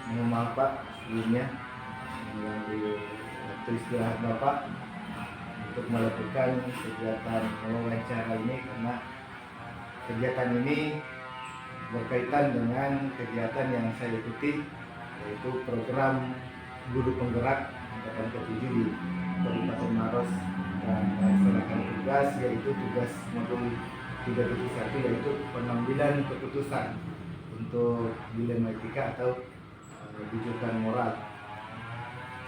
Mohon maaf Pak sebelumnya mengganggu waktu istirahat Bapak untuk melakukan kegiatan wawancara ini, karena kegiatan ini berkaitan dengan kegiatan yang saya ikuti, yaitu program guru penggerak angkatan ke-7 di Kabupaten Maros, dan melaksanakan tugas yaitu tugas modul 3.1, yaitu pengambilan keputusan untuk dilema etika atau rujukan moral.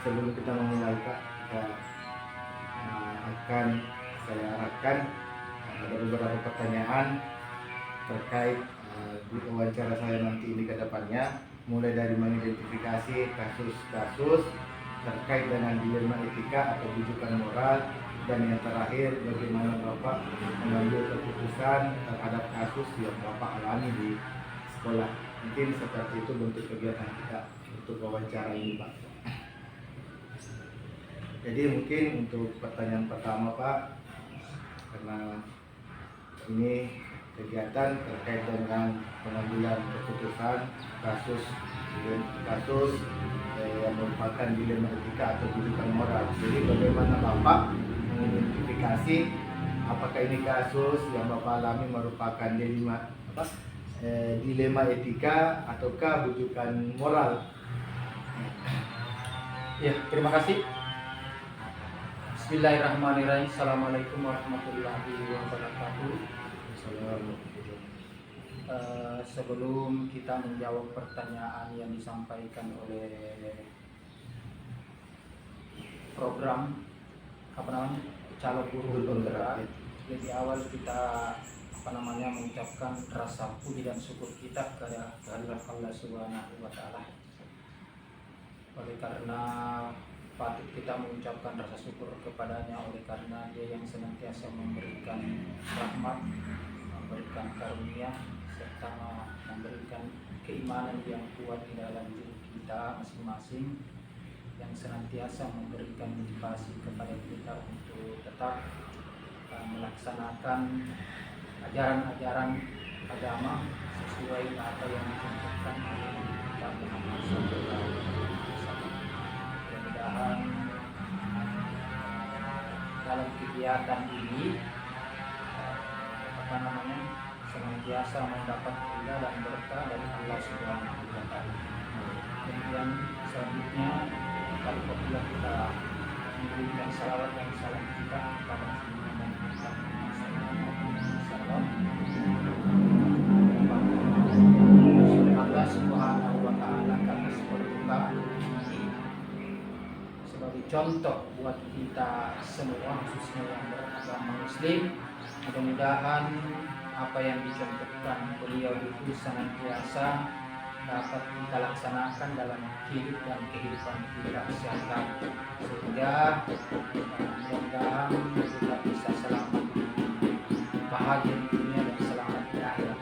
Sebelum kita memulai Pak, akan saya arahkan ada beberapa pertanyaan terkait di wawancara saya nanti ini ke depannya, mulai dari mengidentifikasi kasus-kasus terkait dengan dilema etika atau rujukan moral, dan yang terakhir bagaimana Bapak mengambil keputusan terhadap kasus yang Bapak alami di sekolah. Mungkin seperti itu bentuk kegiatan kita untuk wawancara ini Pak. Jadi mungkin untuk pertanyaan pertama Pak, karena ini kegiatan terkait dengan pengambilan keputusan kasus yang merupakan dilema etika atau rujukan moral. Jadi bagaimana Bapak mengidentifikasi apakah ini kasus yang Bapak alami merupakan dilema etika ataukah rujukan moral? Ya, terima kasih. Bismillahirrahmanirrahim. Assalamualaikum warahmatullahi wabarakatuh. Sebelum kita menjawab pertanyaan yang disampaikan oleh program calon guru penggerak, lebih awal kita mengucapkan rasa puji dan syukur kita kehadirat Allah Subhanahu wa Ta'ala. Oleh karena patut kita mengucapkan rasa syukur kepadanya, oleh karena Dia yang senantiasa memberikan rahmat, memberikan karunia, serta memberikan keimanan yang kuat di dalam diri kita masing-masing, yang senantiasa memberikan motivasi kepada kita untuk tetap melaksanakan ajaran-ajaran agama sesuai apa yang dicontohkan oleh kita Muhammad SAW. Mudah-mudahan dalam kegiatan ini senantiasa mendapat ridha dan berkah dari Allah Subhanahu wa Ta'ala. Kemudian selanjutnya apabila kita memberikan salawat dan salam kita kepada Nabi Muhammad SAW, Allah Subhanahu wa Ta'ala kami sebagai contoh buat kita semua, khususnya yang beragama Muslim. Mudah-mudahan apa yang dicontohkan beliau itu senantiasa dapat kita laksanakan dalam hidup dan kehidupan kita sehari-hari, sehingga mudah-mudahan kita bisa selamat bahagia di dunia dan selamat di akhirat.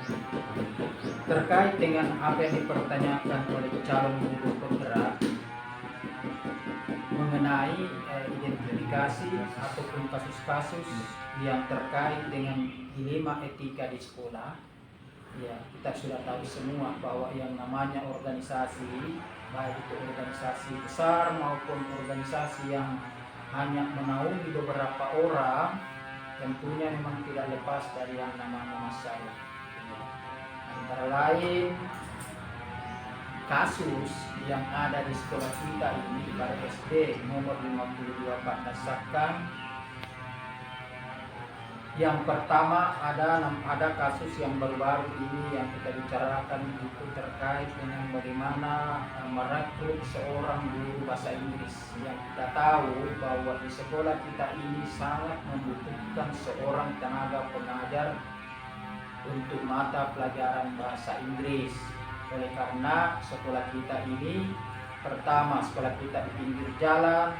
Terkait dengan apa yang dipertanyakan oleh calon guru penggerak mengenai identifikasi ataupun kasus-kasus yang terkait dengan dilema etika di sekolah, ya kita sudah tahu semua bahwa yang namanya organisasi, baik itu organisasi besar maupun organisasi yang hanya menaungi beberapa orang, tentunya memang tidak lepas dari yang namanya masalah. Antara lain kasus yang ada di sekolah kita ini pada SD nomor 52 Pak Nasakkan. Yang pertama ada kasus yang baru-baru ini yang kita bicarakan, itu terkait dengan bagaimana merekrut seorang guru bahasa Inggris, yang kita tahu bahwa di sekolah kita ini sangat membutuhkan seorang tenaga pengajar untuk mata pelajaran bahasa Inggris. Oleh karena sekolah kita ini, pertama sekolah kita di pinggir jalan,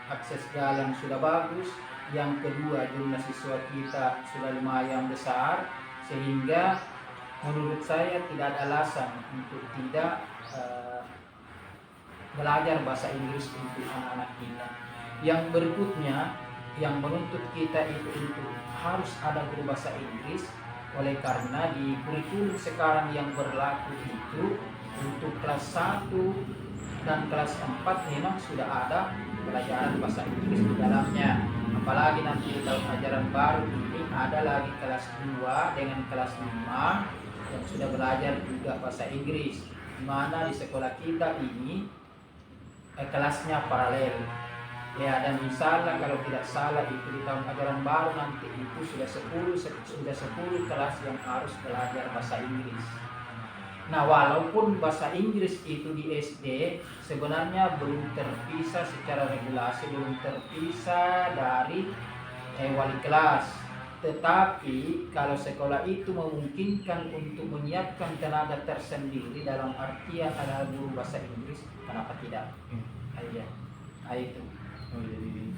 akses jalan sudah bagus. Yang kedua, jumlah siswa kita sudah lumayan besar, sehingga menurut saya tidak ada alasan untuk tidak belajar bahasa Inggris untuk anak-anak kita. Yang berikutnya, yang menuntut kita itu harus ada guru bahasa Inggris, Oleh karena di kurikulum sekarang yang berlaku itu untuk kelas 1 dan kelas 4 memang sudah ada pelajaran bahasa Inggris di dalamnya. Apalagi nanti di tahun ajaran baru ini ada lagi kelas 2 dengan kelas 5 yang sudah belajar juga bahasa Inggris. Di mana di sekolah kita ini kelasnya paralel. Ya, dan misalnya kalau tidak salah itu di tahun ajaran baru nanti itu sudah 10 kelas yang harus belajar bahasa Inggris. Nah, walaupun bahasa Inggris itu di SD sebenarnya belum terpisah secara regulasi, belum terpisah dari wali kelas. Tetapi kalau sekolah itu memungkinkan untuk menyiapkan tenaga tersendiri dalam artian ada guru bahasa Inggris, kenapa tidak? Iya, itu. Oh, jadi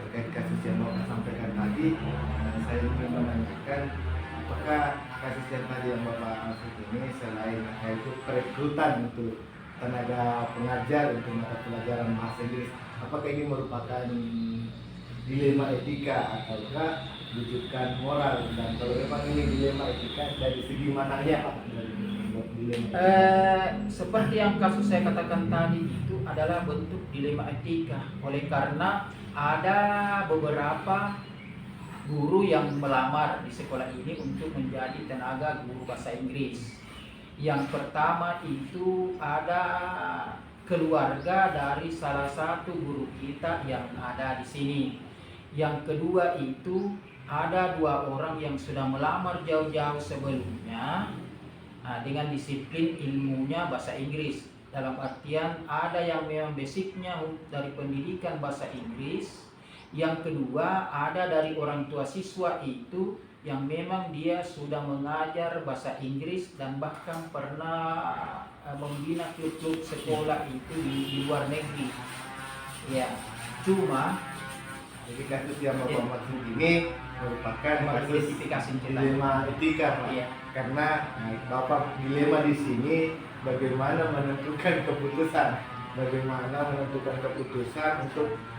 terkait kasus yang Bapak sampaikan tadi, saya ingin menanyakan apakah kasus yang tadi yang Bapak maksud ini selain yaitu perekrutan untuk tenaga pengajar untuk mata pelajaran bahasa Inggris, apakah ini merupakan dilema etika ataukah rujukan moral, dan kalau memang ini dilema etika dari segi mananya Pak? Seperti yang kasus saya katakan tadi itu adalah bentuk dilema etika. Oleh karena ada beberapa guru yang melamar di sekolah ini untuk menjadi tenaga guru bahasa Inggris. Yang pertama itu ada keluarga dari salah satu guru kita yang ada di sini. Yang kedua itu ada 2 orang yang sudah melamar jauh-jauh sebelumnya dengan disiplin ilmunya bahasa Inggris. Dalam artian ada yang memang basicnya dari pendidikan bahasa Inggris. Yang kedua ada dari orang tua siswa itu yang memang dia sudah mengajar bahasa Inggris dan bahkan pernah membina klub-klub sekolah itu di luar negeri. Ya, cuma jadi kasus yang Bapak maksud ini merupakan kasus dilema etika Pak. Iya. Karena Bapak dilema di sini bagaimana menentukan untuk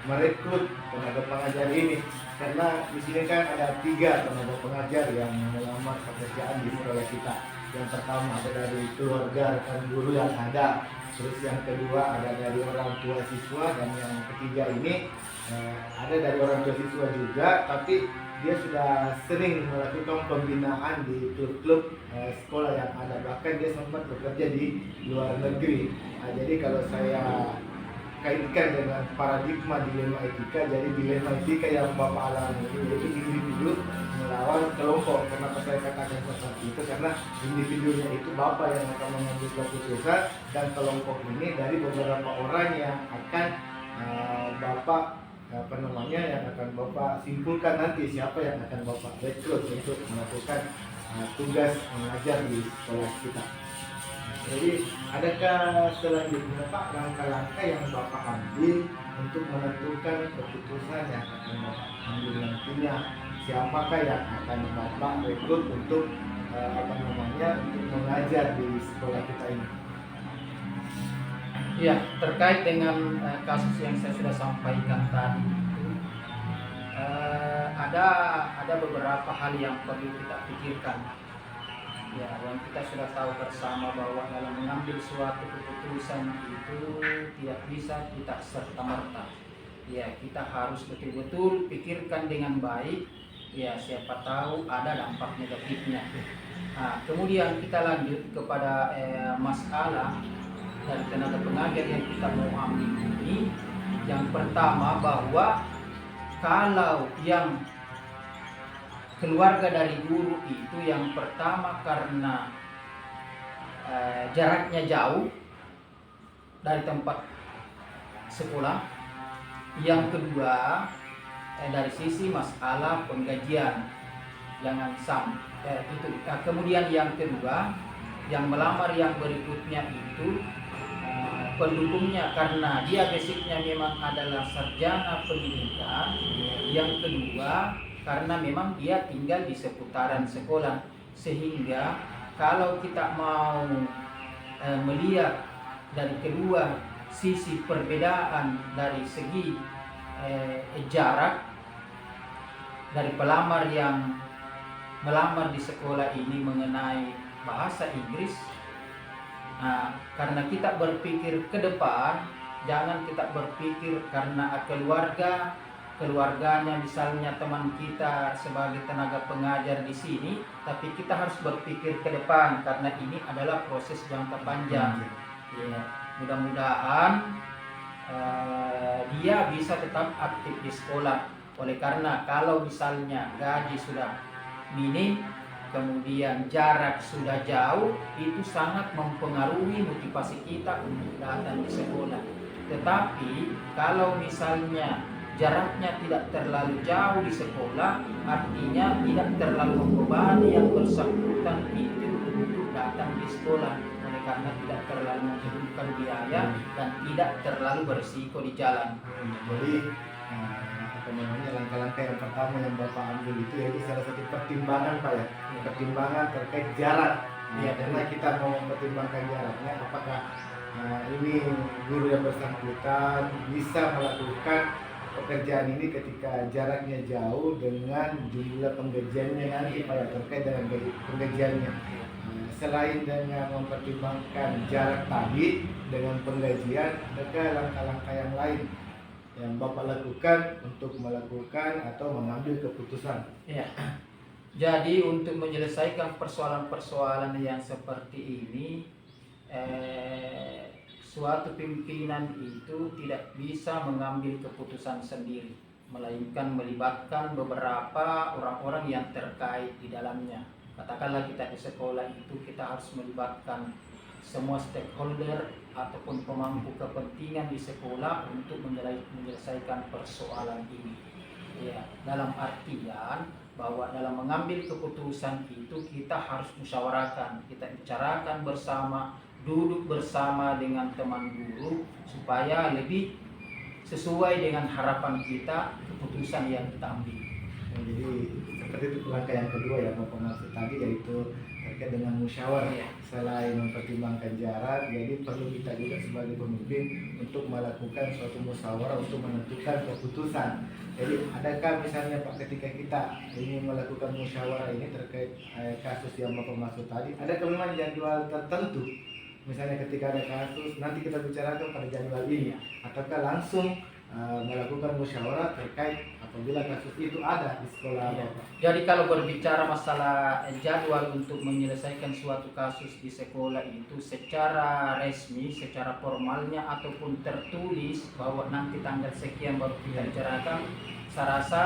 merekrut tenaga pengajar ini, karena di sini kan ada 3 tenaga pengajar yang melamar pekerjaan di sekolah kita. Yang pertama ada dari keluarga rekan guru yang ada, terus yang kedua ada dari orang tua siswa, dan yang ketiga ini ada dari orang tua siswa juga, tapi dia sudah sering melakukan pembinaan di klub-klub sekolah yang ada, bahkan dia sempat bekerja di luar negeri. Jadi kalau saya kaitkan dengan paradigma dilema etika, jadi dilema etika yang Bapak alami ini yaitu individu melawan kelompok. Kenapa saya katakan seperti itu? Karena individunya itu Bapak yang akan mengambil keputusan, dan kelompok ini dari beberapa orang yang akan Bapak yang akan Bapak simpulkan nanti siapa yang akan Bapak rekrut untuk melakukan tugas mengajar di sekolah kita. Jadi adakah selanjutnya Pak langkah-langkah yang Bapak ambil untuk menentukan keputusan yang akan Bapak ambil nantinya, siapakah yang akan Bapak rekrut untuk untuk mengajar di sekolah kita ini? Ya, terkait dengan kasus yang saya sudah sampaikan tadi itu ada beberapa hal yang perlu kita pikirkan. Ya, yang kita sudah tahu bersama bahwa dalam mengambil suatu keputusan itu tidak bisa kita serta-merta. Ya, kita harus betul-betul pikirkan dengan baik. Ya, siapa tahu ada dampak negatifnya. Nah, kemudian kita lanjut kepada masalah dari tenaga pengajar yang kita mau ambil ini. Yang pertama bahwa kalau yang keluarga dari guru itu yang pertama karena jaraknya jauh dari tempat sekolah. Yang kedua dari sisi masalah penggajian, jangan itu. Kemudian yang kedua yang melamar yang berikutnya itu pendukungnya karena dia basicnya memang adalah sarjana pendidikan. Yang kedua karena memang dia tinggal di seputaran sekolah, sehingga kalau kita mau melihat dari kedua sisi perbedaan dari segi jarak dari pelamar yang melamar di sekolah ini mengenai bahasa Inggris. Nah, karena kita berpikir ke depan, jangan kita berpikir karena keluarganya misalnya teman kita sebagai tenaga pengajar di sini, tapi kita harus berpikir ke depan karena ini adalah proses jangka panjang. Ya, mudah-mudahan dia bisa tetap aktif di sekolah. Oleh karena kalau misalnya gaji sudah minim, kemudian jarak sudah jauh, itu sangat mempengaruhi motivasi kita untuk datang di sekolah. Tetapi kalau misalnya jaraknya tidak terlalu jauh di sekolah, artinya tidak terlalu membebani yang bersangkutan itu untuk datang di sekolah. Oleh karena tidak terlalu membutuhkan biaya dan tidak terlalu berisiko di jalan. Jadi langkah-langkah yang pertama yang Bapak ambil itu yaitu salah satu pertimbangan Pak ya, pertimbangan terkait jarak. Karena kita mau mempertimbangkan jaraknya, apakah ini guru yang bersangkutan bisa melakukan pekerjaan ini ketika jaraknya jauh dengan jumlah penggajiannya nanti Pak ya, terkait dengan penggajiannya. Selain dengan mempertimbangkan jarak tadi dengan penggajian, ada langkah-langkah yang lain yang Bapak lakukan untuk melakukan atau mengambil keputusan. Ya. Jadi untuk menyelesaikan persoalan-persoalan yang seperti ini, suatu pimpinan itu tidak bisa mengambil keputusan sendiri, melainkan melibatkan beberapa orang-orang yang terkait di dalamnya. Katakanlah kita di sekolah itu kita harus melibatkan semua stakeholder ataupun pemangku kepentingan di sekolah untuk menyelesaikan persoalan ini. Ya, dalam artian bahwa dalam mengambil keputusan itu kita harus musyawarahkan, kita bicarakan bersama, duduk bersama dengan teman guru supaya lebih sesuai dengan harapan kita keputusan yang kita ambil. Jadi seperti itu langkah yang kedua ya Bapak maksud tadi, yaitu terkait dengan musyawarah. Selain mempertimbangkan jarak, jadi perlu kita juga sebagai pemimpin untuk melakukan suatu musyawarah untuk menentukan keputusan. Jadi adakah misalnya Pak ketika kita ingin melakukan musyawarah ini terkait kasus yang Bapak maksud tadi, adakah memang jadwal tertentu? Misalnya ketika ada kasus nanti kita bicarakan pada jadwal ini, ataukah langsung melakukan musyawarah terkait apabila kasus itu ada di sekolah Bapak? Jadi kalau berbicara masalah jadwal untuk menyelesaikan suatu kasus di sekolah itu secara resmi, secara formalnya ataupun tertulis bahwa nanti tanggal sekian baru kita bicarakan, saya rasa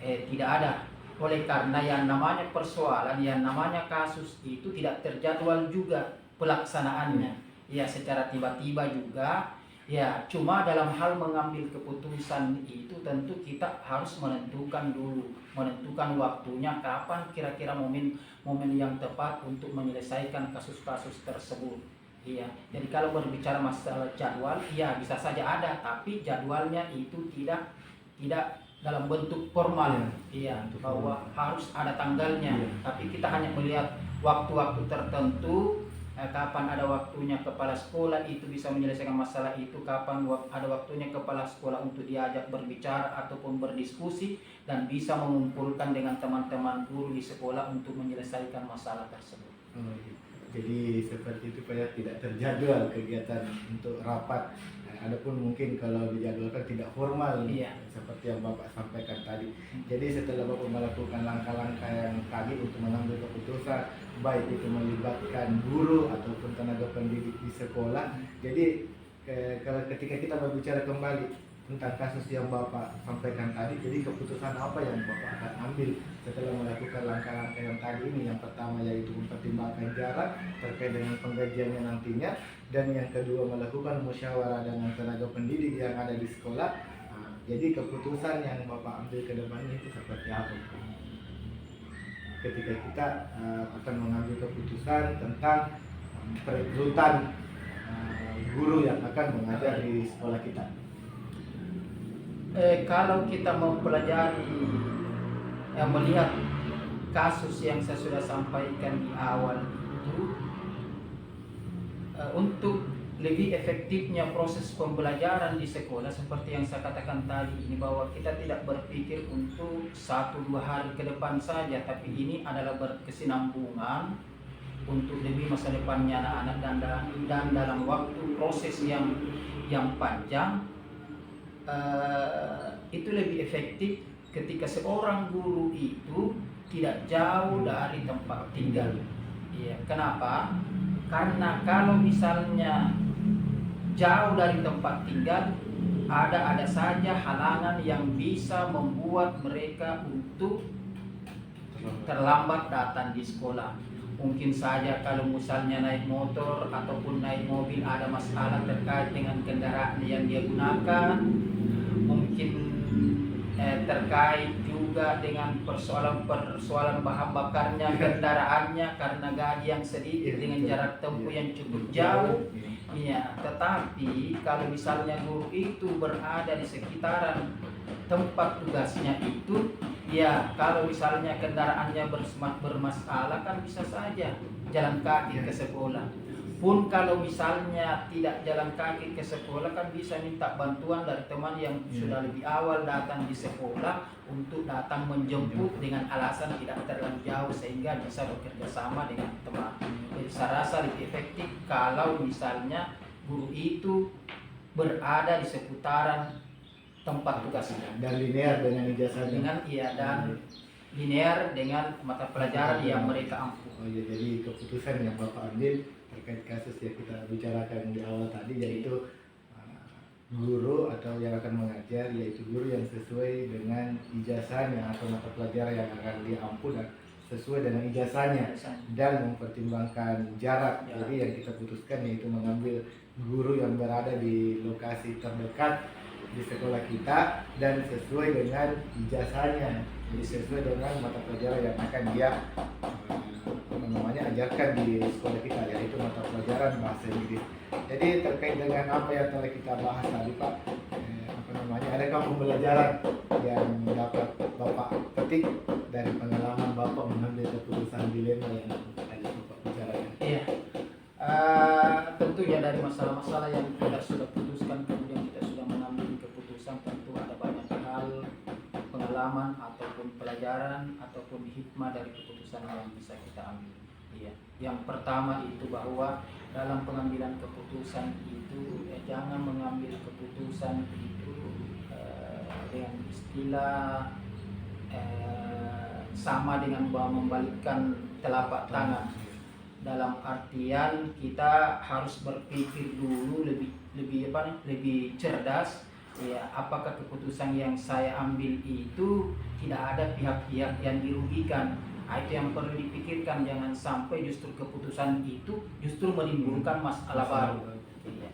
tidak ada. Oleh karena yang namanya persoalan, yang namanya kasus itu tidak terjadwal juga pelaksanaannya. Ya secara tiba-tiba juga. Ya, cuma dalam hal mengambil keputusan itu tentu kita harus menentukan dulu, menentukan waktunya kapan kira-kira momen yang tepat untuk menyelesaikan kasus-kasus tersebut. Iya, jadi kalau berbicara masalah jadwal, ya bisa saja ada, tapi jadwalnya itu tidak dalam bentuk formal. Iya, bahwa harus ada tanggalnya, tapi kita hanya melihat waktu-waktu tertentu. Kapan ada waktunya kepala sekolah itu bisa menyelesaikan masalah itu, kapan ada waktunya kepala sekolah untuk diajak berbicara ataupun berdiskusi dan bisa mengumpulkan dengan teman-teman guru di sekolah untuk menyelesaikan masalah tersebut. Jadi seperti itu Pak ya, tidak terjadwal kegiatan untuk rapat. Adapun mungkin kalau dijadwalkan tidak formal, seperti yang Bapak sampaikan tadi. Jadi setelah Bapak melakukan langkah-langkah yang tadi untuk mengambil keputusan, baik itu melibatkan guru ataupun tenaga pendidik di sekolah. Jadi kalau ketika kita berbicara kembali tentang kasus yang Bapak sampaikan tadi, jadi keputusan apa yang Bapak akan ambil setelah melakukan langkah-langkah yang tadi ini? Yang pertama yaitu mempertimbangkan jarak terkait dengan penggajiannya nantinya, dan yang kedua melakukan musyawarah dengan tenaga pendidik yang ada di sekolah. Jadi keputusan yang Bapak ambil ke depannya itu seperti apa? Ketika kita akan mengambil keputusan tentang perekrutan guru yang akan mengajar di sekolah kita. Kalau kita mempelajari melihat kasus yang saya sudah sampaikan di awal itu, untuk lebih efektifnya proses pembelajaran di sekolah seperti yang saya katakan tadi ini, bahwa kita tidak berpikir untuk 1-2 hari ke depan saja, tapi ini adalah berkesinambungan untuk demi masa depannya anak-anak, dan dalam waktu proses yang panjang. Itu lebih efektif ketika seorang guru itu tidak jauh dari tempat tinggal. Iya, kenapa? Karena kalau misalnya jauh dari tempat tinggal, ada saja halangan yang bisa membuat mereka untuk terlambat datang di sekolah. Mungkin saja kalau misalnya naik motor ataupun naik mobil ada masalah terkait dengan kendaraan yang dia gunakan, mungkin terkait juga dengan persoalan bahan bakarnya kendaraannya karena gaji yang sedikit dengan jarak tempuh yang cukup jauh. Iya, tetapi kalau misalnya guru itu berada di sekitaran tempat tugasnya itu, ya kalau misalnya kendaraannya bermasalah kan bisa saja jalan kaki ke sekolah. Pun kalau misalnya tidak jalan kaki ke sekolah kan bisa minta bantuan dari teman yang sudah lebih awal datang di sekolah untuk datang menjemput dengan alasan tidak terlalu jauh sehingga bisa bekerja sama dengan teman. Jadi saya rasa lebih efektif kalau misalnya guru itu berada di seputaran tempat tugasnya dan linear dengan ijazahnya. dan linear dengan mata pelajaran yang mereka ampu. Oh ya, jadi keputusan yang Bapak ambil terkait kasus yang kita bicarakan di awal tadi, yaitu guru atau yang akan mengajar, yaitu guru yang sesuai dengan ijazahnya atau mata pelajaran yang akan diampu dan sesuai dengan ijazahnya dan mempertimbangkan jarak. Jadi yang kita putuskan yaitu mengambil guru yang berada di lokasi terdekat di sekolah kita dan sesuai dengan ijazahnya, jadi sesuai dengan mata pelajaran yang akan dia ajarkan di sekolah kita, yaitu mata pelajaran bahasa Inggris. Jadi terkait dengan apa yang telah kita bahas tadi Pak, adakah pembelajaran yang dapat Bapak petik dari pengalaman Bapak mengambil keputusan dilema yang tadi Bapak bicarakan? Iya, tentunya dari masalah-masalah yang kita sudah putuskan kemudian kita sudah mengambil keputusan, tentu ada banyak hal pengalaman ataupun pelajaran ataupun hikmah dari keputusan yang bisa kita ambil. Iya. Yang pertama itu bahwa dalam pengambilan keputusan itu jangan mengambil keputusan itu dengan istilah sama dengan bahwa membalikkan telapak tangan. Dalam artian kita harus berpikir dulu lebih cerdas. Ya, apakah keputusan yang saya ambil itu tidak ada pihak-pihak yang dirugikan? Itu yang perlu dipikirkan, jangan sampai justru keputusan itu justru menimbulkan masalah baru. Iya.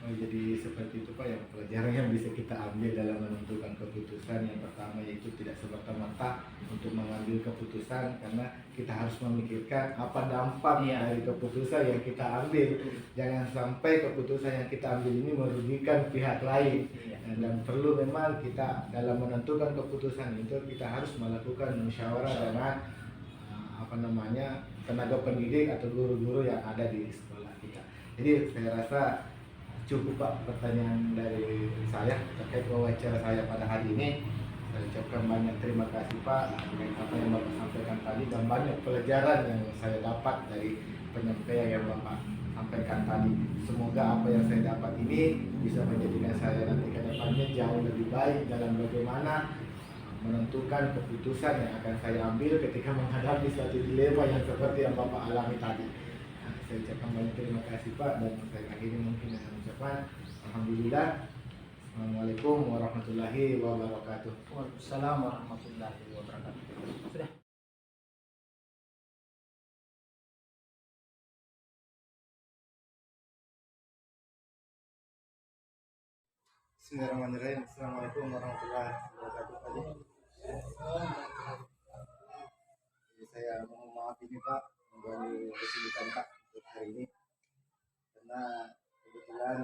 Oh, jadi seperti itu Pak, yang pelajaran yang bisa kita ambil dalam menentukan keputusan. Yang pertama yaitu tidak serta-merta untuk mengambil keputusan, karena kita harus memikirkan apa dampak dari keputusan yang kita ambil. Jangan sampai keputusan yang kita ambil ini merugikan pihak lain. Dan perlu memang kita dalam menentukan keputusan itu kita harus melakukan musyawarah dengan tenaga pendidik atau guru-guru yang ada di sekolah kita. Jadi saya rasa cukup Pak pertanyaan dari saya terkait wawancara saya pada hari ini. Saya ucapkan banyak terima kasih Pak terkait apa yang Bapak sampaikan tadi, dan banyak pelajaran yang saya dapat dari penyampaian yang Bapak sampaikan tadi. Semoga apa yang saya dapat ini bisa menjadikan saya nanti ke depannya jauh lebih baik dalam bagaimana menentukan keputusan yang akan saya ambil ketika menghadapi suatu dilema yang seperti yang Bapak alami tadi. Saya ucapkan banyak terima kasih Pak, dan saya akhiri mungkin dengan ucapan alhamdulillah. Assalamualaikum warahmatullahi wabarakatuh. Waalaikumsalam warahmatullahi wabarakatuh. Sudah. Bismillahirrahmanirrahim. Assalamualaikum warahmatullahi wabarakatuh. Jadi saya mohon maaf ini Pak, mengganggu kesulitan Pak untuk hari ini, karena kebetulan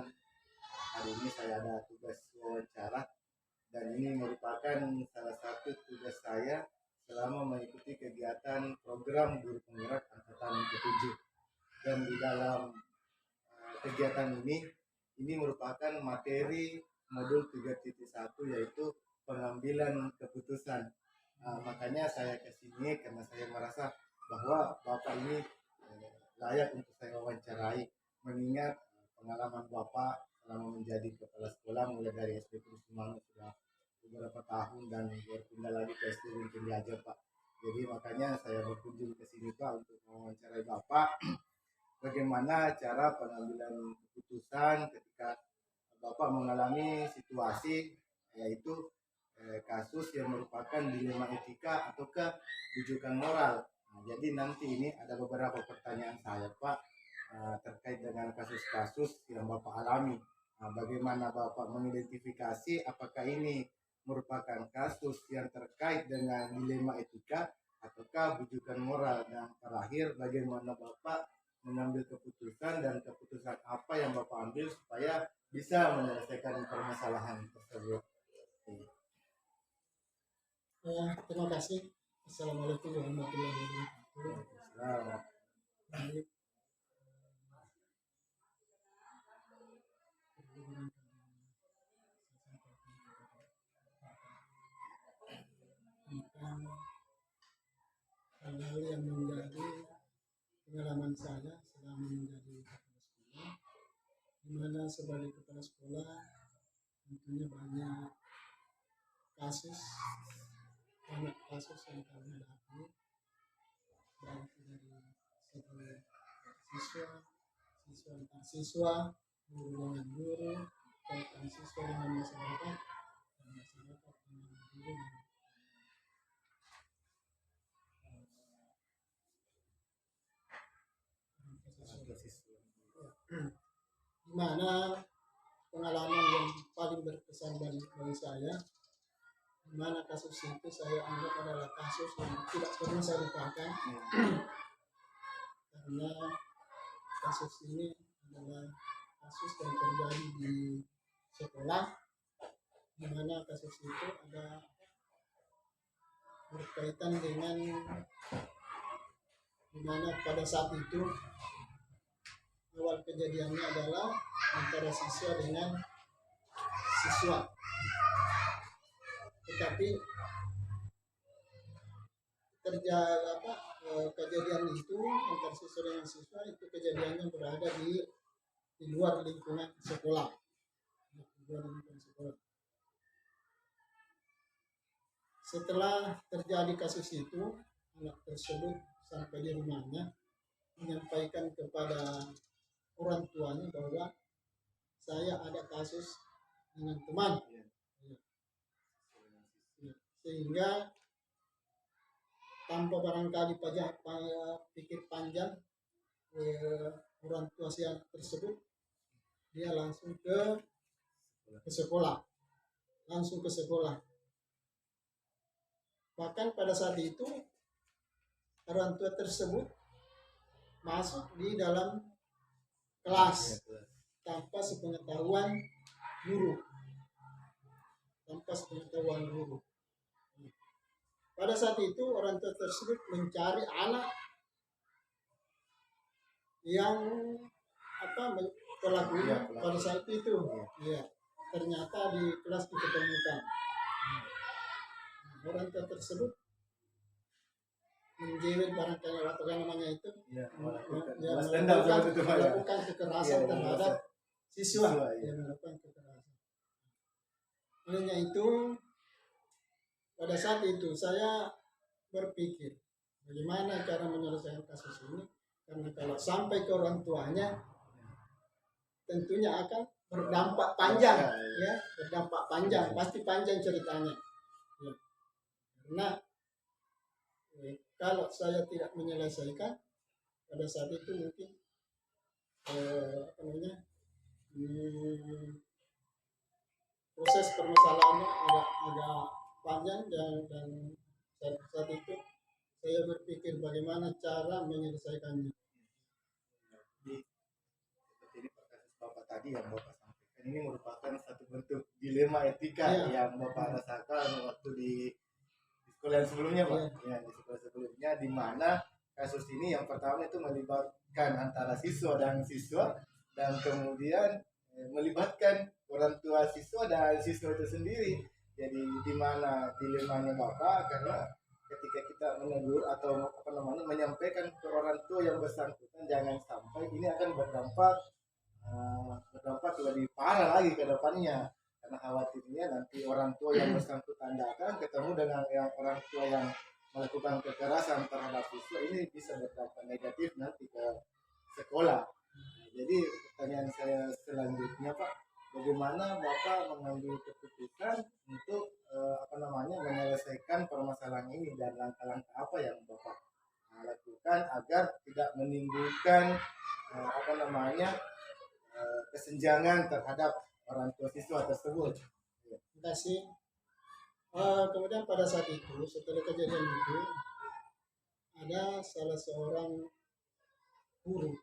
hari ini saya ada tugas wawancara, dan ini merupakan salah satu tugas saya selama mengikuti kegiatan program guru penggerak angkatan ke-7. Dan di dalam kegiatan ini merupakan materi modul 3.1 yaitu pengambilan keputusan. Makanya saya kesini karena saya merasa bahwa Bapak ini layak untuk saya wawancarai, mengingat pengalaman Bapak selama menjadi kepala sekolah mulai dari SD Terus Semangat sudah beberapa tahun dan berpindah lagi ke SD Guntur Aja Pak. Jadi makanya saya berkunjung ke sini Pak untuk mewawancarai Bapak bagaimana cara pengambilan keputusan ketika Bapak mengalami situasi yaitu kasus yang merupakan dilema etika ataukah rujukan moral. Jadi nanti ini ada beberapa pertanyaan saya Pak terkait dengan kasus-kasus yang Bapak alami. Bagaimana Bapak mengidentifikasi apakah ini merupakan kasus yang terkait dengan dilema etika ataukah rujukan moral, dan terakhir bagaimana Bapak mengambil keputusan dan keputusan apa yang Bapak ambil supaya bisa menyelesaikan permasalahan tersebut. Terima kasih. Assalamualaikum warahmatullahi wabarakatuh. Selamat. Baik. Tentang hal-hal yang menjadi pengalaman saya selama menjadi kepala sekolah, di mana sebagai kepala sekolah tentunya banyak banyak kasus yang kami hadapi, baik dari siswa antar siswa, guru dengan guru, bahkan siswa dengan masyarakat, dan masyarakat dengan guru dan siswa. Di mana pengalaman yang paling berkesan bagi saya, di mana kasus itu saya anggap adalah kasus yang tidak pernah saya lupakan, karena kasus ini adalah kasus yang terjadi di sekolah, di mana kasus itu ada berkaitan dengan di mana pada saat itu awal kejadiannya adalah antara siswa dengan siswa, tetapi kejadian itu antar siswa dengan siswa itu kejadiannya berada di luar lingkungan sekolah. Setelah terjadi kasus itu, anak tersebut sampai di rumahnya menyampaikan kepada orang tuanya bahwa saya ada kasus dengan teman. Sehingga tanpa barangkali pikir panjang, orang tua si anak tersebut dia langsung ke sekolah, Bahkan pada saat itu orang tua tersebut masuk di dalam kelas tanpa sepengetahuan guru. Pada saat itu orang tua tersebut mencari anak yang pelakunya pada saat itu. Ya, ternyata di kelas diketemukan. Orang tua tersebut menjewel barangkali apa namanya itu, melakukan kekerasan terhadap siswa. Melakukan kekerasan. Olehnya itu, pada saat itu saya berpikir bagaimana cara menyelesaikan kasus ini, karena kalau sampai ke orang tuanya tentunya akan berdampak panjang, pasti panjang ceritanya. Ya. Karena kalau saya tidak menyelesaikan pada saat itu mungkin proses permasalahannya agak panjang, dan saat itu saya berpikir bagaimana cara menyelesaikannya. Jadi seperti ini kasus Bapak tadi yang Bapak sampaikan ini merupakan satu bentuk dilema etika yang Bapak rasakan waktu di sekolah yang sebelumnya Pak. Di sekolah sebelumnya, di mana kasus ini yang pertama itu melibatkan antara siswa dan siswa, dan kemudian melibatkan orang tua siswa dan siswa itu sendiri. Jadi di mana dilemanya Bapak, karena ketika kita menegur atau apa namanya menyampaikan ke orang tua yang bersangkutan, jangan sampai ini akan berdampak lebih parah lagi ke depannya, karena khawatirnya nanti orang tua yang bersangkutan datang ketemu dengan yang orang tua yang melakukan kekerasan terhadap siswa, ini bisa berdampak negatif nanti ke sekolah. Jadi pertanyaan saya selanjutnya Pak, bagaimana Bapak mengambil keputusan untuk apa namanya menyelesaikan permasalahan ini, dan langkah-langkah apa yang Bapak lakukan agar tidak menimbulkan apa namanya kesenjangan terhadap orang tua siswa tersebut. Terima kasih. Kemudian pada saat itu, setelah kejadian itu, ada salah seorang guru.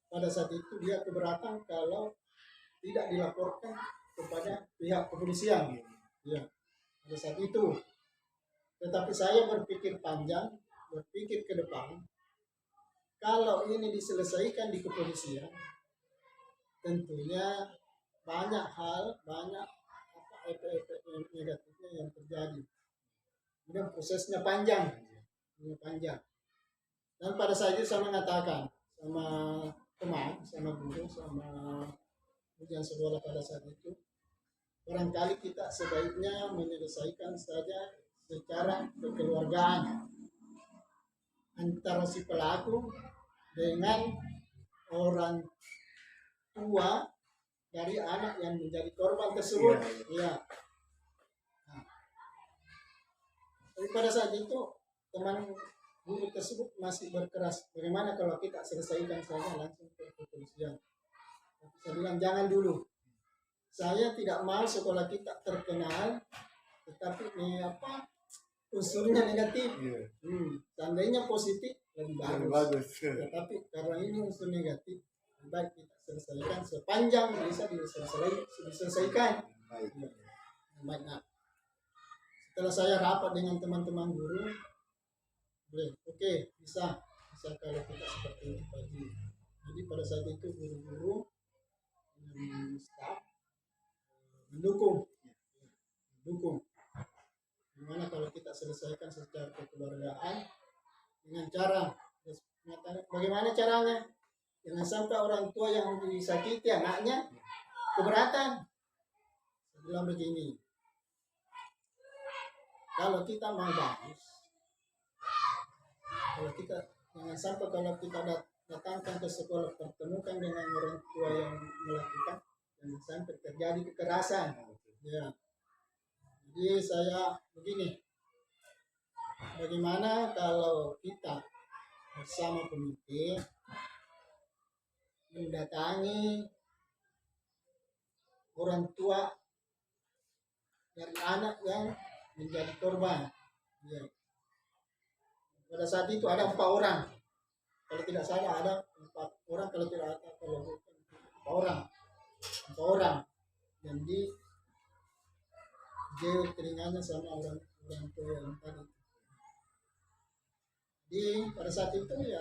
Pada saat itu dia keberatan kalau tidak dilaporkan kepada pihak kepolisian. Ya, pada saat itu. Tetapi saya berpikir panjang, berpikir ke depan. Kalau ini diselesaikan di kepolisian, tentunya banyak hal, banyak efek-efek negatifnya yang terjadi. Kemudian prosesnya panjang. Dan pada saat itu saya mengatakan sama teman, sama guru, sama ujian sekolah pada saat itu, barangkali kita sebaiknya menyelesaikan saja secara kekeluargaan antara si pelaku dengan orang tua dari anak yang menjadi korban tersebut. Ya. Nah, tapi pada saat itu teman guru tersebut masih berkeras, bagaimana kalau kita selesaikan saja langsung ke kepolisian. Saya bilang jangan dulu. Saya tidak mau sekolah kita terkenal, tetapi unsurnya negatif. Seandainya positif lebih bagus. Tetapi karena ini unsur negatif, baik kita selesaikan sepanjang bisa diselesaikan. Baik. Nah, setelah saya rapat dengan teman-teman guru, oke, bisa kalau kita seperti itu pagi. Jadi pada saat itu guru-guru dan staf mendukung. Gimana kalau kita selesaikan secara kekeluargaan dengan cara bagaimana caranya? Jangan sampai orang tua yang disakiti anaknya keberatan. Saya bilang begini, kalau kita mau bagus, jangan sampai kalau kita datangkan ke sekolah pertemukan dengan orang tua yang melakukan, jangan sampai terjadi kekerasan. Ya. Jadi saya begini, bagaimana kalau kita bersama komite mendatangi orang tua dari anak yang menjadi korban. Ya. Pada saat itu ada 4 orang. Kalau tidak salah ada 4 orang, kalau tidak ada kalau bukan 4 orang. Dan di telinganya sama orang tua yang tadi. Pada saat itu ya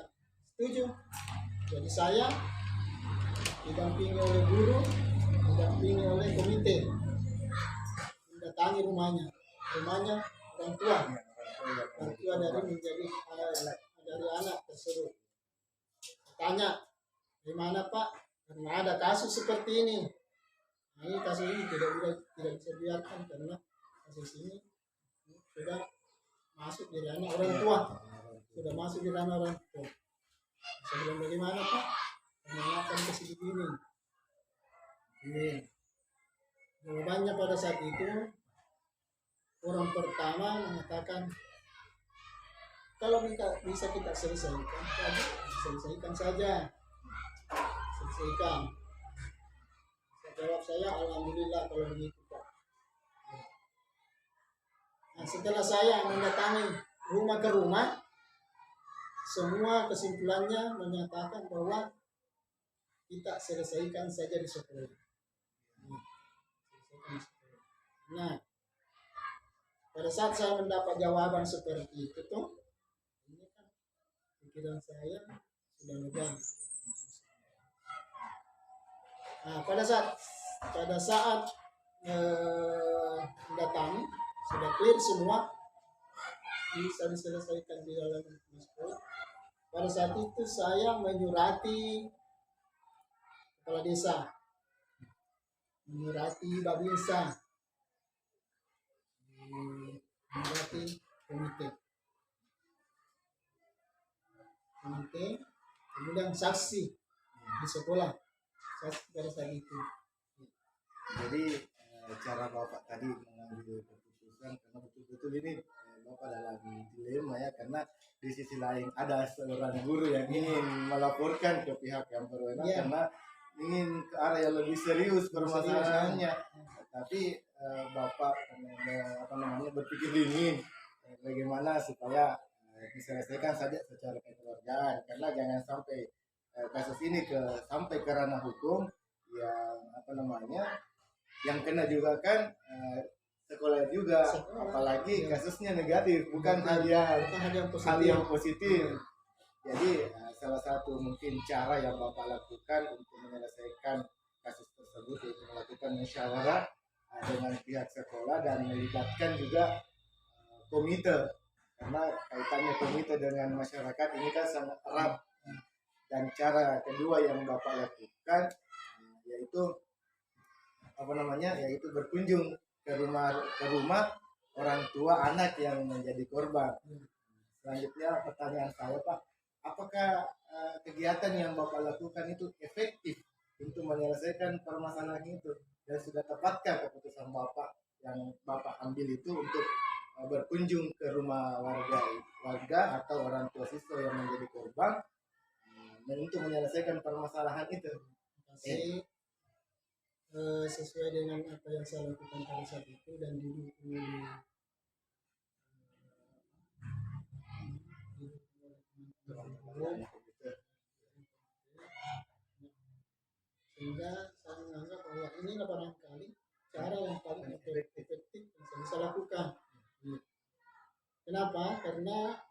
setuju. Jadi saya didampingi oleh guru, didampingi oleh komite, mendatangi rumahnya orang tua dari menjadi dari anak tersebut. Tanya, gimana Pak? Karena ada kasus seperti ini. Nah, ini kasus ini tidak bisa biarkan karena kasus ini sudah masuk di ranah orang tua. Saya bilang bagaimana Pak? Menanyakan ke sini ini. Jawabannya pada saat itu orang pertama mengatakan kalau bisa kita selesaikan saja. Jawab saya, alhamdulillah kalau begitu Pak. Nah, setelah saya mendatangi rumah ke rumah, semua kesimpulannya menyatakan bahwa kita selesaikan saja di sekolah. Nah, pada saat saya mendapat jawaban seperti itu tuh, ini kan pikiran saya sudah lega. Nah, pada saat mendatangi sudah clear semua, bisa diselesaikan di dalam sekolah. Pada saat itu saya menyurati kepala desa, menyurati babinsa, menyurati komite, kemudian saksi di sekolah, saksi pada saat itu. Jadi cara Bapak tadi mengambil keputusan karena betul-betul ini Bapak dalam dilema ya, karena di sisi lain ada seorang guru yang ingin melaporkan ke pihak yang berwenang karena ingin ke arah yang lebih serius permasalahannya, tapi Bapak berpikir dingin bagaimana supaya diselesaikan saja secara kekeluargaan, karena jangan sampai kasus ini sampai ke ranah hukum yang yang kena juga kan sekolah juga, apalagi kasusnya negatif, bukan hal yang positif. Jadi salah satu mungkin cara yang Bapak lakukan untuk menyelesaikan kasus tersebut yaitu melakukan musyawarah dengan pihak sekolah dan melibatkan juga komite, karena kaitannya komite dengan masyarakat ini kan sangat erat. Dan cara kedua yang Bapak lakukan yaitu yaitu berkunjung ke rumah orang tua anak yang menjadi korban. Selanjutnya pertanyaan saya, Pak, apakah kegiatan yang Bapak lakukan itu efektif untuk menyelesaikan permasalahan itu, dan sudah tepatkah keputusan Bapak yang Bapak ambil itu untuk berkunjung ke rumah warga atau orang tua siswa yang menjadi korban dan untuk menyelesaikan permasalahan itu? Masih sesuai dengan apa yang saya lakukan pada saat itu dan didukung oleh sehingga saya menganggap bahwa inilah barangkali cara yang paling efektif yang saya bisa lakukan. Kenapa? Karena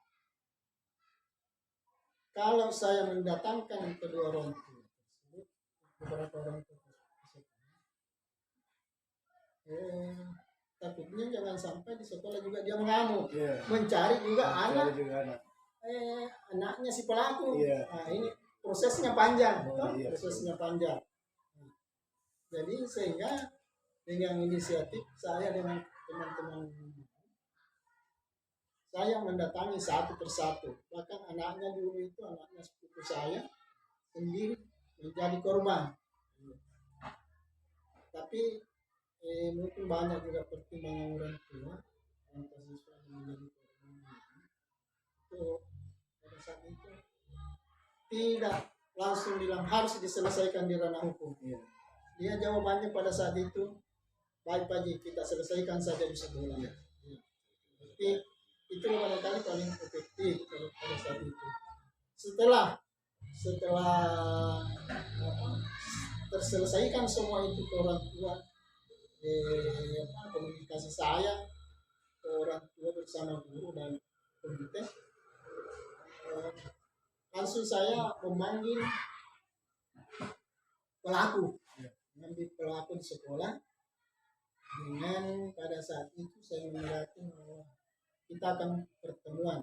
kalau saya mendatangkan kedua orang tua tersebut, beberapa orang tua tersebut, takutnya jangan sampai di sekolah juga dia mengamuk, mencari juga anak. Anaknya si pelaku. Nah, ini prosesnya panjang, prosesnya panjang. Jadi sehingga dengan inisiatif saya dengan teman-teman saya mendatangi satu persatu, bahkan anaknya dulu itu anaknya sepupu saya sendiri menjadi korban. Tapi mungkin banyak juga pertimbangan orang tua siswa yang menjadi korban itu pada saat itu tidak langsung bilang harus diselesaikan di ranah hukum. Dia jawabannya pada saat itu, baik Pak Ji, kita selesaikan saja di sekolah. Tapi itu barangkali paling efektif pada saat itu. Setelah terselesaikan semua itu ke orang tua, komunikasi saya ke orang tua bersama guru dan komite, langsung saya memanggil pelaku, mengambil pelaku di sekolah, dengan pada saat itu saya menyatakan bahwa kita akan pertemuan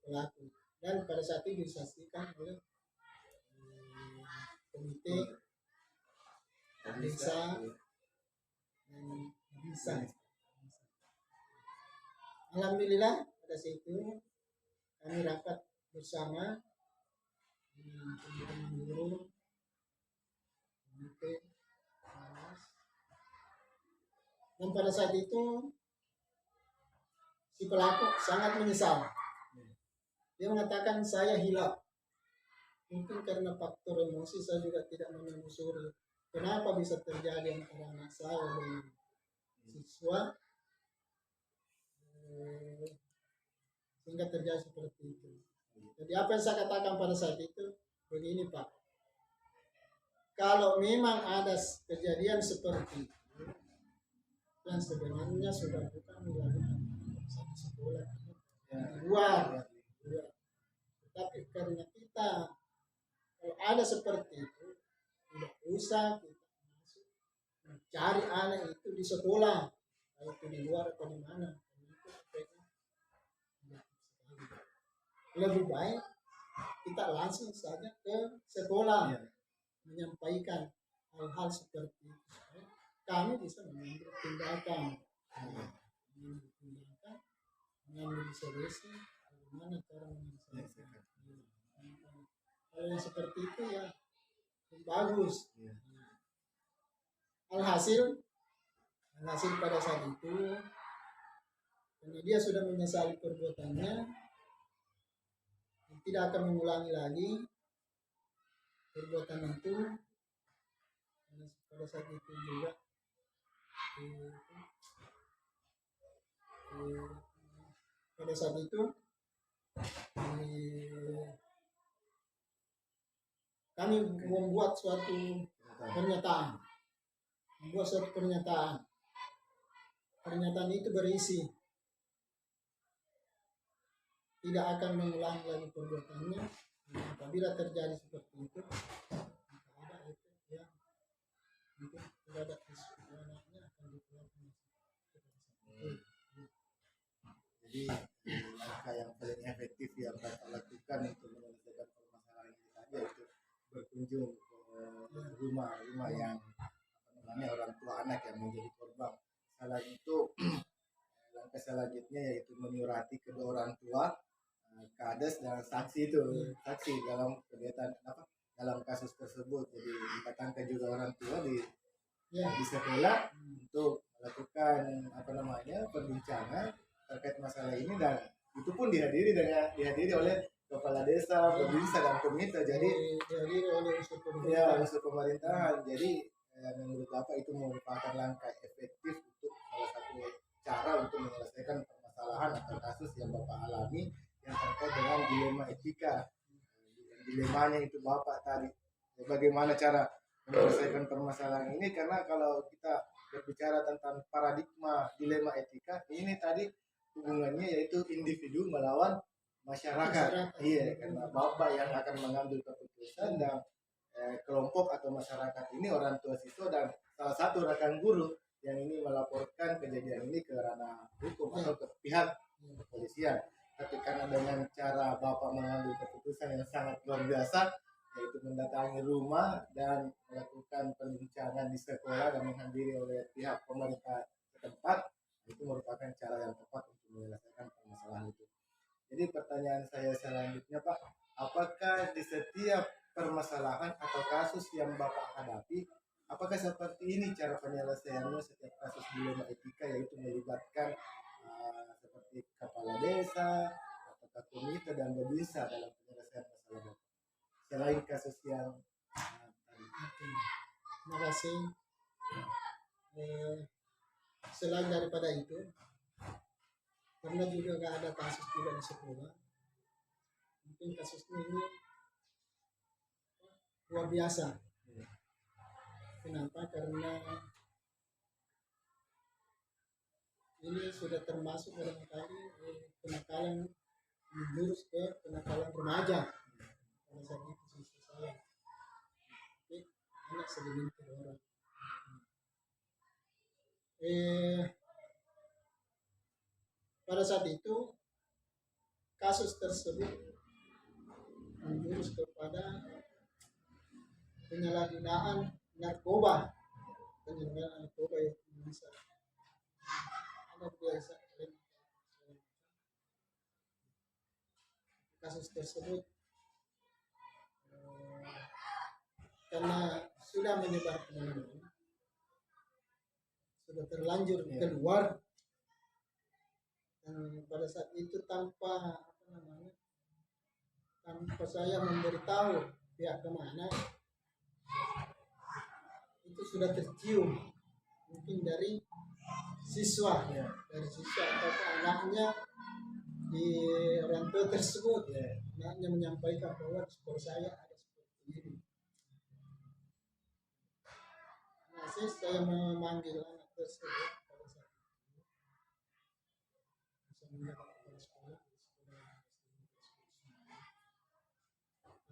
pelaku, dan pada saat itu disaksikan oleh komite desa dan bisa. Alhamdulillah pada saat itu kami rapat bersama teman-teman guru, komite, dan pada saat itu si pelaku sangat menyesal. Dia mengatakan saya hilaf. Mungkin karena faktor emosi saya juga tidak menelusuri kenapa bisa terjadi antara anak saya dengan siswa sehingga terjadi seperti itu. Jadi apa yang saya katakan pada saat itu begini Pak, kalau memang ada kejadian seperti itu yang sebenarnya sudah bukan dilakukan satu sekolah di luar, tapi karena kita kalau ada seperti itu tidak lusa kita masuk mencari anak itu di sekolah, baik itu di luar atau di mana. Itu efeknya negatif sekali. Lebih baik kita langsung saja ke sekolah Iya. menyampaikan hal-hal seperti itu supaya kami bisa mengambil tindakan, mengambil tindakan, mengambil solusi bagaimana cara menyelesaikan. Kalau yang seperti itu ya bagus. Iya. Alhasil pada saat itu karena dia sudah menyesali perbuatannya, tidak akan mengulangi lagi perbuatan itu. Dan pada saat itu juga pada saat itu kami membuat suatu pernyataan. Pernyataan itu berisi tidak akan mengulangi lagi perbuatannya. Apabila terjadi seperti itu, maka ada efek yang mungkin terhadap anaknya akan dikeluarkan. Jadi langkah yang paling efektif yang Bapak lakukan untuk menyelesaikan permasalahan ini tadi itu berkunjung ke rumah-rumah yang orang tua anak yang menjadi korban. Selain itu langkah selanjutnya yaitu menyurati kedua orang tua, kades dan saksi itu dalam kegiatan dalam kasus tersebut. Jadi mendatangkan juga orang tua di sekolah untuk melakukan perbincangan terkait masalah ini, dan itu pun dihadiri oleh kepala desa, pemerintah dan komite. Jadi dihadiri oleh unsur pemerintahan. Jadi menurut Bapak itu merupakan langkah efektif untuk salah satu cara untuk menyelesaikan permasalahan atau kasus yang Bapak alami yang terkait dengan dilema etika. Dilemanya itu Bapak tadi, bagaimana cara menyelesaikan permasalahan ini, karena kalau kita berbicara tentang paradigma dilema etika ini tadi hubungannya yaitu individu melawan masyarakat. Iya, karena Bapak yang akan mengambil keputusan dan kelompok atau masyarakat ini orang tua siswa dan salah satu rekan guru yang ini melaporkan kejadian ini ke ranah hukum atau ke pihak kepolisian. Tapi karena dengan cara Bapak mengambil keputusan yang sangat luar biasa, yaitu mendatangi rumah dan melakukan perbincangan di sekolah dan menghadiri oleh pihak pemerintah setempat, itu merupakan cara yang tepat untuk menyelesaikan permasalahan itu. Jadi pertanyaan saya selanjutnya, Pak, apakah di setiap permasalahan atau kasus yang Bapak hadapi, apakah seperti ini cara penyelesaiannya setiap kasus dilema etika, yaitu melibatkan seperti kepala desa, atau komite dan babinsa dalam penyelesaian masalah Bapak? Selain kasus yang tadi. Terima kasih. Selain daripada itu, karena juga nggak ada kasus juga di sekolah, mungkin kasus ini luar biasa. Kenapa? Karena ini sudah termasuk barangkali kenakalan menjurus ke kenakalan remaja. Pada saat itu sisi saya, anak segelintir orang. Pada saat itu kasus tersebut menjurus kepada penyalahgunaan narkoba yang bisa ada biasa. Kasus tersebut karena sudah menyebar kemana-mana, sudah terlanjur keluar, dan pada saat itu tanpa saya memberitahu pihak kemana, itu sudah tercium mungkin dari siswa atau anaknya di orang tua tersebut. Anaknya menyampaikan bahwa di sekolah saya ada seperti ini. Nah, saya memanggil anak tersebut pada saat itu. Saya mendapat kepala sekolah.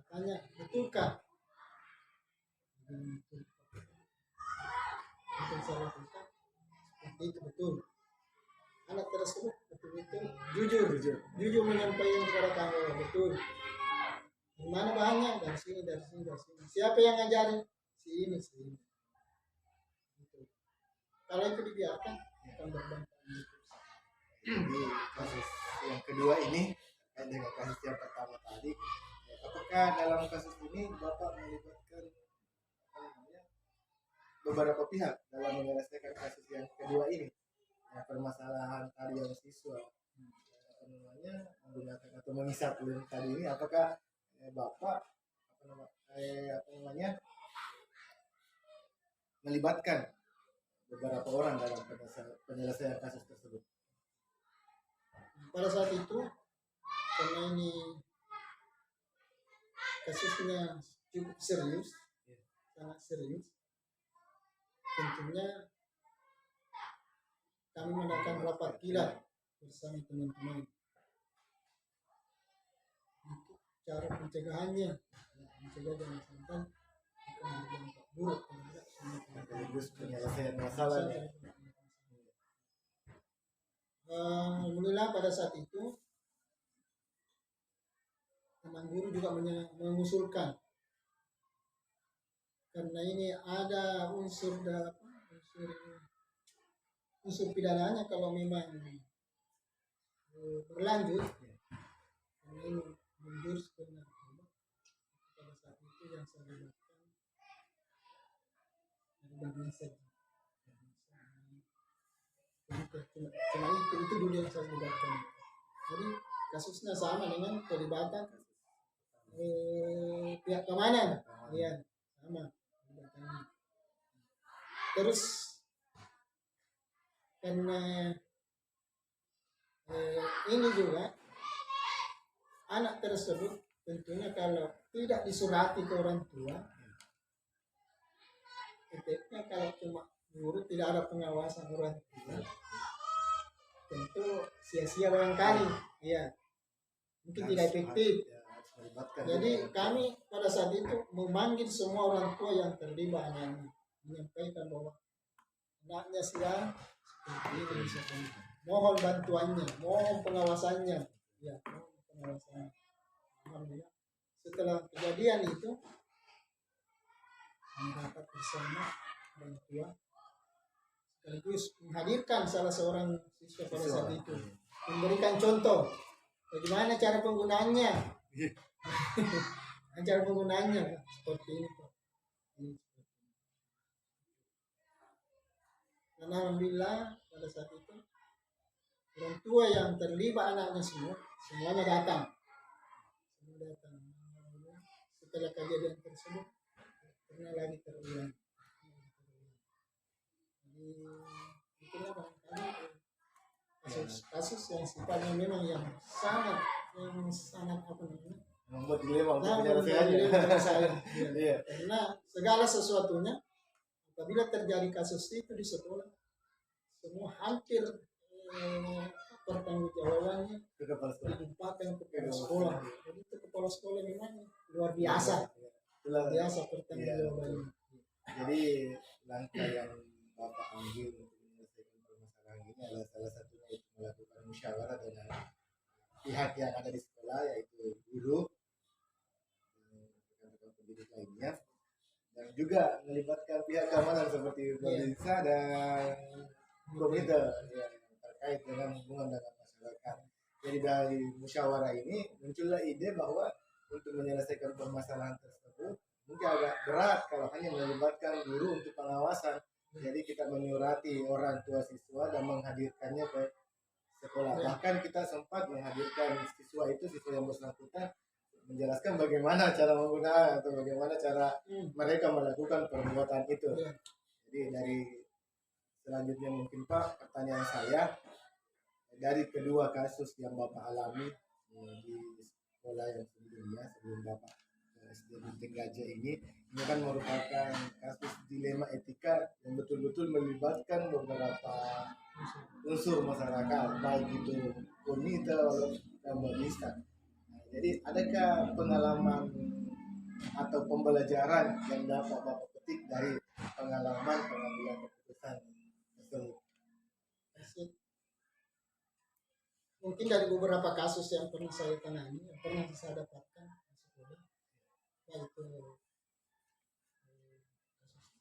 Makanya, betulkah Mungkin saya lakukan seperti itu betul. Anak tersebut betul-betul jujur menyampaikan kepada kami betul. Di mana banyak dari sini. Siapa yang ngajarin? Si ini. Gitu. Kalau itu dibiarkan akan berdampak gitu. Jadi kasus yang kedua ini dengan kasus yang pertama tadi, apakah dalam kasus ini Bapak melibatkan beberapa pihak dalam menyelesaikan kasus yang kedua ini? Permasalahan tadi yang siswa menggunakan atau mengisap link tadi ini, apakah Bapak melibatkan beberapa orang dalam penyelesaian kasus tersebut? Pada saat itu karena ini kasusnya cukup serius, sangat serius, tentunya kami mengadakan rapat kilat bersama teman-teman untuk cara pencegahannya, mencegah jangan sampai akan berdampak buruk terhadap semua Sekaligus penyelesaian masalahnya. Alhamdulillah pada saat itu teman guru juga mengusulkan karena ini ada unsur pidananya kalau memang berlanjut karena ini menjurus ke narkoba. Pada saat itu yang saya libatkan dari bagian saja. Cuma itu dulu yang saya libatkan. Jadi kasusnya sama dengan pelibatan pihak keamanan, iya sama pelibatannya. Terus karena ini juga anak tersebut tentunya kalau tidak disurati ke orang tua, efeknya kalau cuma guru tidak ada pengawasan orang tua, tentu sia-sia barangkali, ya mungkin tidak efektif. Jadi kami pada saat itu memanggil semua orang tua yang terlibat yang menyampaikan bahwa anaknya sedang seperti ini, misalkan mohon bantuannya, mohon pengawasannya, ya mohon pengawasannya. Alhamdulillah setelah kejadian itu kami dapat bersama orang tua sekaligus menghadirkan salah seorang siswa pada saat itu, memberikan contoh bagaimana cara penggunaannya. Cara penggunaannya seperti ini Pak. Dan alhamdulillah pada saat itu orang tua yang terlibat anaknya semuanya datang. Setelah kejadian tersebut pernah lagi terulang. Jadi itulah barangkali kasus yang sifatnya memang yang sangat apa namanya membuat dilema untuk nah, penyelesaiannya. Iya. Karena segala sesuatunya apabila terjadi kasus itu di sekolah semua hampir pertanggungjawabannya dilimpahkan ke kepala sekolah. Jadi itu kepala sekolah memang luar biasa, pertanggungjawabannya. Jadi langkah yang Bapak ambil untuk menyelesaikan permasalahan ini adalah salah satunya itu melakukan musyawarah dengan pihak yang ada di sekolah, yaitu guru, rekan-rekan pendidik lainnya, dan juga melibatkan pihak keamanan seperti pemerintah dan komite yang terkait dengan hubungan dengan masyarakat. Jadi dari musyawarah ini muncullah ide bahwa untuk menyelesaikan permasalahan tersebut mungkin agak berat kalau hanya melibatkan guru untuk pengawasan. Jadi kita menyurati orang tua siswa dan menghadirkannya ke sekolah. Bahkan kita sempat menghadirkan siswa yang bersangkutan menjelaskan bagaimana cara menggunakan atau bagaimana cara mereka melakukan perbuatan itu. Jadi dari selanjutnya mungkin Pak, pertanyaan saya dari kedua kasus yang Bapak alami di sekolah yang sebelumnya sebelum Bapak SD Binting Gajah ini kan merupakan kasus dilema etika yang betul-betul melibatkan beberapa unsur masyarakat, baik itu komite dan barista. Jadi adakah pengalaman atau pembelajaran yang dapat Bapak petik dari pengalaman pengambilan keputusan tersebut? Asik. Mungkin dari beberapa kasus yang pernah saya tangani, yang pernah saya dapatkan di sekolah, yaitu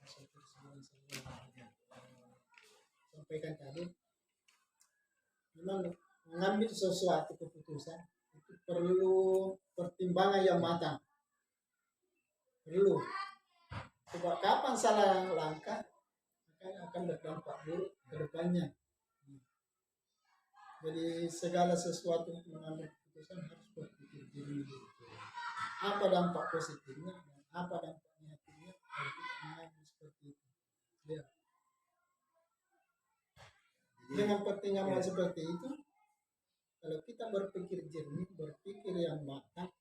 kasus-kasus tersebut yang saya sampaikan tadi, memang mengambil sesuatu keputusan itu perlu pertimbangan yang matang. Perlu. Sebab kapan salah langkah akan berdampak buruk ke depannya. Jadi segala sesuatu untuk mengambil keputusan harus berpikir jernih dulu. Apa dampak positifnya dan apa dampak negatifnya kalau kita mengambil seperti itu. Ya. Dengan pertimbangan seperti itu, kalau kita berpikir jernih, berpikir yang matang,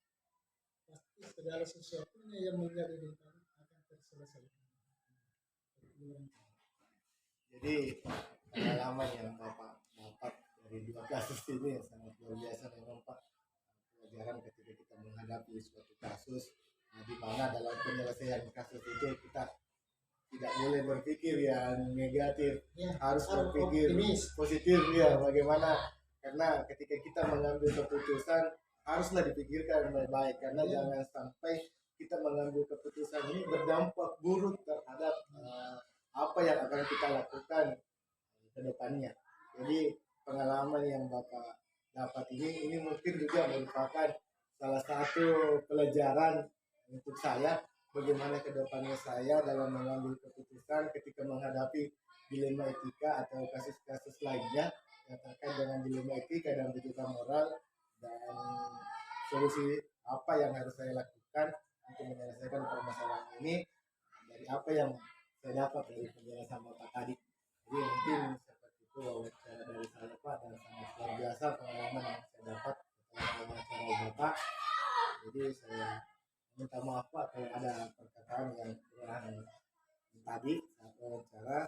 pasti segala sesuatunya yang menjadi rintangan akan terselesaikan. Jadi pengalaman yang Bapak dapat dari 2 kasus ini yang sangat luar biasa memang Pak. Pelajaran ketika kita menghadapi suatu kasus, di mana dalam penyelesaian kasus itu kita tidak boleh berpikir yang negatif, Ya, harus berpikir optimis. positif ya. Bagaimana? Karena ketika kita mengambil keputusan haruslah dipikirkan baik-baik, karena Ya. jangan sampai kita mengambil keputusan ini berdampak buruk terhadap apa yang akan kita lakukan ke depannya. Jadi pengalaman yang Bapak dapat ini mungkin juga merupakan salah satu pelajaran untuk saya bagaimana ke depannya saya dalam mengambil keputusan ketika menghadapi dilema etika atau kasus-kasus lainnya yang terkait dengan dilema etika dan etika moral, dan solusi apa yang harus saya lakukan untuk menyelesaikan permasalahan ini dari apa yang saya dapat dari penjelasan Bapak tadi. Jadi mungkin seperti itu wawancara dari saya Pak, dan sangat luar biasa pengalaman yang saya dapat setelah wawancara Bapak. Jadi saya minta maaf Pak kalau ada perkataan yang kurang tadi saat wawancara.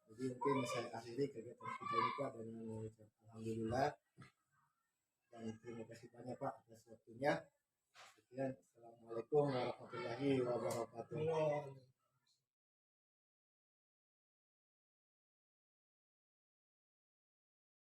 Jadi mungkin saya akhiri kegiatan kita ini Pak dengan mengucapkan alhamdulillah dan terima kasih banyak Pak atas waktunya. Sekian, assalamualaikum warahmatullahi wabarakatuh.